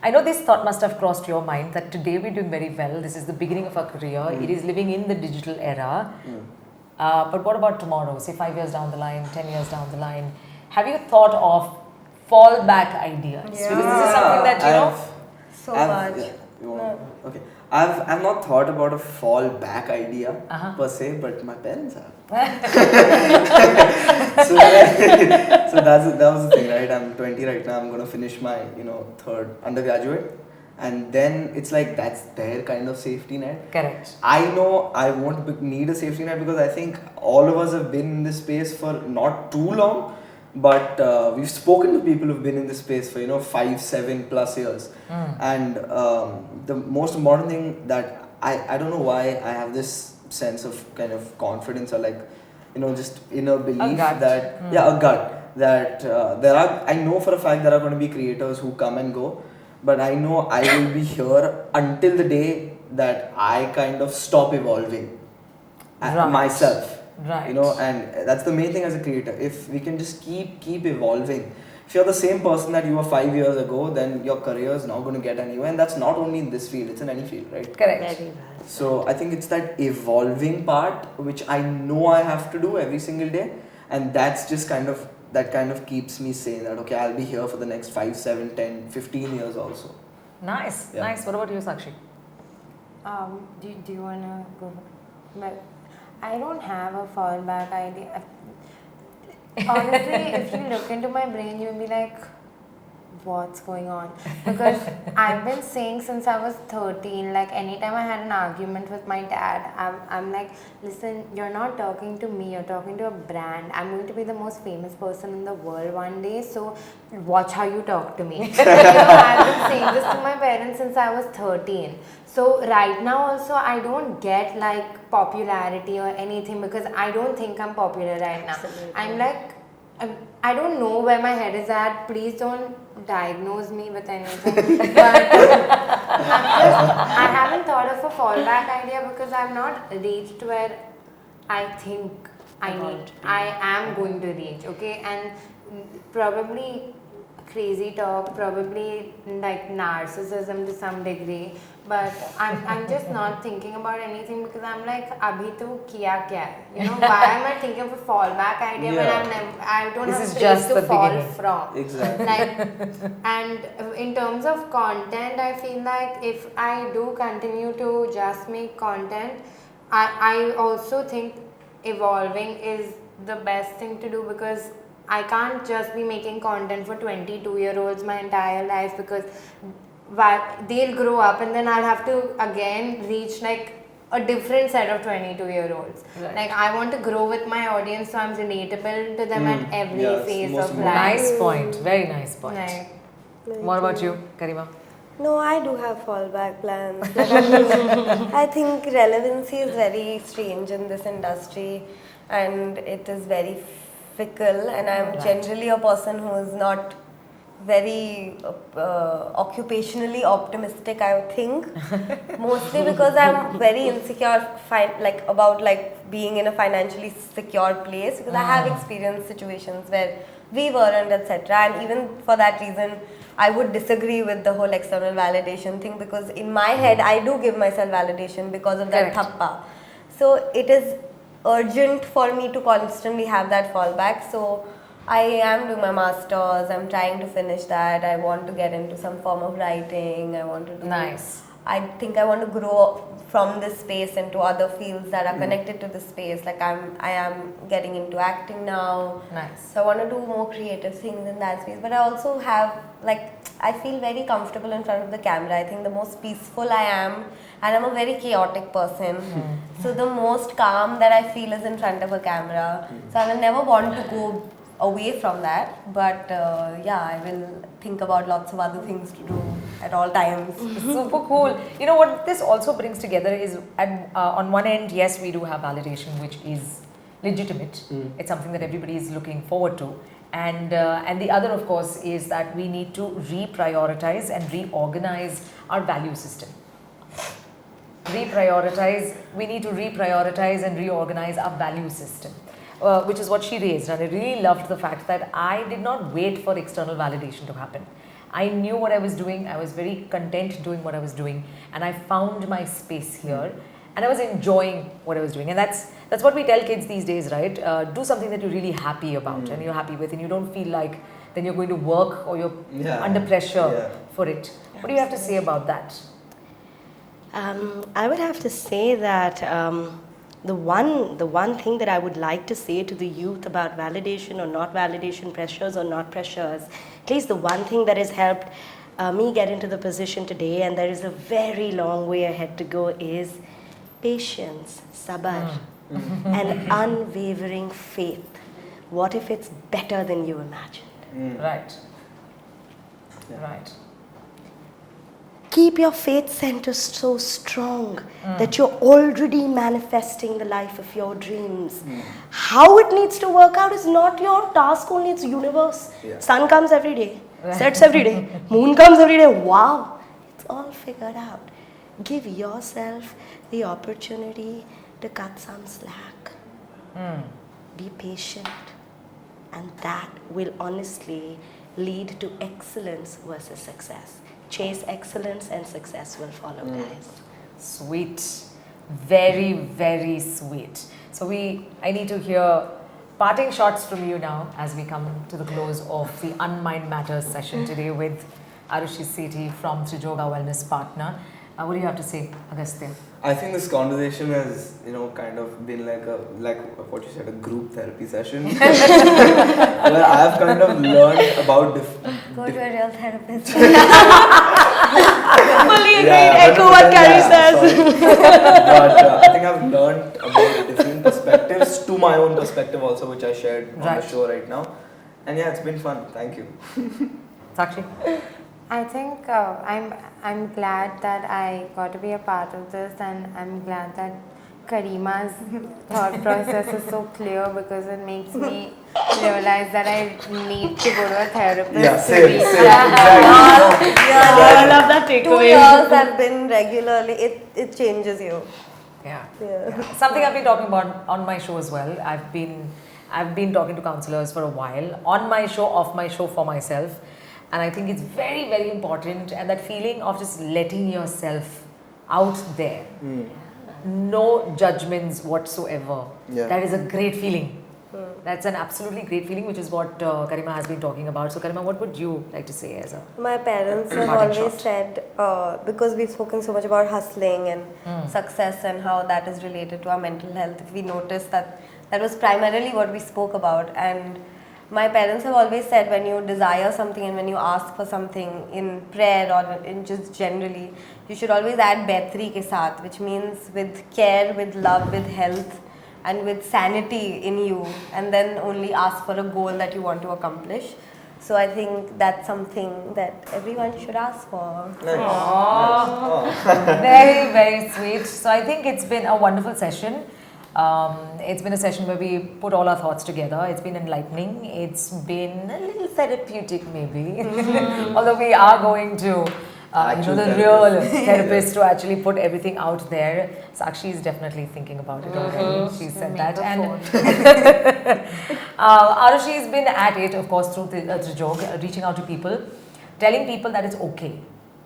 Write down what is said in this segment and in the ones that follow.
I know this thought must have crossed your mind that today we're doing very well. This is the beginning of our career. It is living in the digital era. But what about tomorrow? Say 5 years down the line, 10 years down the line. Have you thought of fallback ideas? Yeah. Because this is something that, you know. So much. Yeah, you want, okay. I've not thought about a fallback idea per se, but my parents have. so that was the thing, right? I'm 20 right now. I'm gonna finish my third undergraduate, and then it's like that's their kind of safety net. Correct. I know I won't need a safety net because I think all of us have been in this space for not too long, but we've spoken to people who've been in this space for 5-7+ years, and the most important thing that I don't know why I have this sense of kind of confidence or like just inner belief that a gut that I know for a fact there are going to be creators who come and go, but I know I will be here until the day that I kind of stop evolving myself. Right. And that's the main thing as a creator. If we can just keep evolving. If you're the same person that you were 5 years ago, then your career is not going to get anywhere. And that's not only in this field, it's in any field, right? Correct. Very well. So I think it's that evolving part which I know I have to do every single day. And that's just kind of keeps me saying that, okay, I'll be here for the next 5, 7, 10, 15 years also. Nice, Yeah. nice. What about you, Sakshi? Do you want to go? But I don't have a fallback idea. Honestly, if you look into my brain, you'll be like, what's going on? Because I've been saying since I was 13, like anytime I had an argument with my dad, I'm like, listen, you're not talking to me, you're talking to a brand. I'm going to be the most famous person in the world one day, so watch how you talk to me. I've been saying this to my parents since I was 13. So right now also I don't get like popularity or anything because I don't think I'm popular right now. Absolutely. I'm like, I don't know where my head is at. Please don't diagnose me with anything. But I haven't thought of a fallback idea because I've not reached where I think I am going to reach. Okay, and probably crazy talk, probably like narcissism to some degree, but I'm just not thinking about anything because I'm like, abhi tu kiya kya hai? Why am I thinking of a fallback idea when I don't This have is a place just to the fall beginning. from? Exactly. And in terms of content, I feel like if I do continue to just make content, I also think evolving is the best thing to do because I can't just be making content for 22-year-olds my entire life because they'll grow up and then I'll have to again reach like a different set of 22-year-olds. Right. Like I want to grow with my audience so I'm relatable to them at every Yeah, it's phase most of important. life. Nice point. Very nice point. Like, What about you, Karima? No, I do have fallback plans. I think relevancy is very strange in this industry and it is very fickle, and I'm generally a person who is not very occupationally optimistic, I would think. Mostly because I'm very insecure about being in a financially secure place because I have experienced situations where we weren't, etc. And even for that reason, I would disagree with the whole external validation thing because in my head, I do give myself validation because of that thappa. So it is urgent for me to constantly have that fallback. So I am doing my masters, I'm trying to finish that, I want to get into some form of writing, I want to do... Nice. I think I want to grow from this space into other fields that are connected to this space. Like I am getting into acting now. Nice. So I want to do more creative things in that space. But I also have I feel very comfortable in front of the camera. I think the most peaceful I am, and I'm a very chaotic person. So the most calm that I feel is in front of a camera. So I will never want to go away from that, but I will think about lots of other things to do at all times. Super cool. You know what this also brings together is on one end, yes, we do have validation, which is legitimate. It's something that everybody is looking forward to. And the other, of course, is that we need to reprioritize and reorganize our value system. We need to reprioritize and reorganize our value system. Which is what she raised, and I really loved the fact that I did not wait for external validation to happen. I knew what I was doing. I was very content doing what I was doing, and I found my space here, and I was enjoying what I was doing. And that's what we tell kids these days, right? Do something that you're really happy about and you're happy with, and you don't feel like then you're going to work or you're under pressure for it. What do you have to say about that? I would have to say that the one thing that I would like to say to the youth about validation or not validation, pressures or not pressures, at least the one thing that has helped me get into the position today, and there is a very long way ahead to go, is patience, sabar, and unwavering faith. What if it's better than you imagined? Right. Right. Keep your faith center so strong that you're already manifesting the life of your dreams. How it needs to work out is not your task only, it's universe. Sun comes every day, sets every day, moon comes every day. Wow, it's all figured out. Give yourself the opportunity to cut some slack. Be patient, and that will honestly lead to excellence versus success. Chase excellence and success will follow, guys. Sweet. Very, very sweet. So I need to hear parting shots from you now as we come to the close of the Unmind Matters session today with Aarushi Sethi from Trijoga Wellness Partner. What do you have to say, Agastya? I think this conversation has, kind of been like what you said, a group therapy session. Where I've kind of learned about Go to a real therapist. Fully agreed, echo what Carrie says. But I think I've learned about different perspectives to my own perspective also, which I shared on the show right now. And yeah, it's been fun. Thank you. Sakshi? I think I'm glad that I got to be a part of this, and I'm glad that Karima's thought process is so clear, because it makes me realize that I need to go to a therapist. Yeah, same, exactly. I love that 2 takeaway. years I've been regularly, it changes you. Yeah. Something I've been talking about on my show as well. I've been talking to counselors for a while, on my show, off my show, for myself. And I think it's very, very important, and that feeling of just letting yourself out there. No judgments whatsoever. That is a great feeling. That's an absolutely great feeling, which is what Karima has been talking about. So Karima, what would you like to say as a My parents have parting always shot? said, because we've spoken so much about hustling and success and how that is related to our mental health, if we noticed that was primarily what we spoke about. And my parents have always said, when you desire something and when you ask for something in prayer or in just generally, you should always add Baitri ke saath, which means with care, with love, with health, and with sanity in you, and then only ask for a goal that you want to accomplish. So I think that's something that everyone should ask for. Very, very sweet. So I think it's been a wonderful session. It's been a session where we put all our thoughts together. It's been enlightening. It's been a little therapeutic, maybe. Although we are going to, the real therapist to actually put everything out there. Sakshi is definitely thinking about it already. She said that. And Aarushi has been at it, of course, through Trijog, reaching out to people, telling people that it's okay.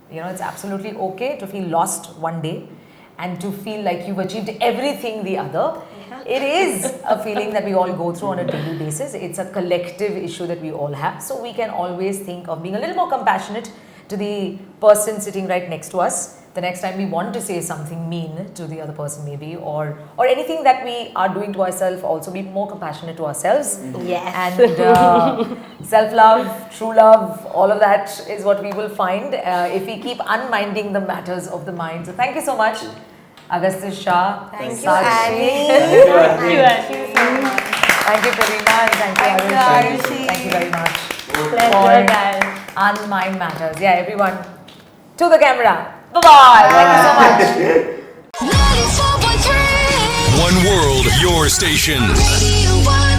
It's absolutely okay to feel lost one day, and to feel like you've achieved everything the other. It is a feeling that we all go through on a daily basis. It's a collective issue that we all have. So we can always think of being a little more compassionate to the person sitting right next to us. The next time we want to say something mean to the other person maybe, or anything that we are doing to ourselves, also be more compassionate to ourselves. Yes. And self-love, true love, all of that is what we will find if we keep unminding the matters of the mind. So thank you so much, Agastya Shah. Thank you, Sakshi. Annie. Thank you, Karima, and thank you, Aarushi. Thank you very much. Pleasure, guys. Unmind Matters. Yeah, everyone, to the camera. Bye-bye. Thank you so much. 1 World, your station. Radio 1.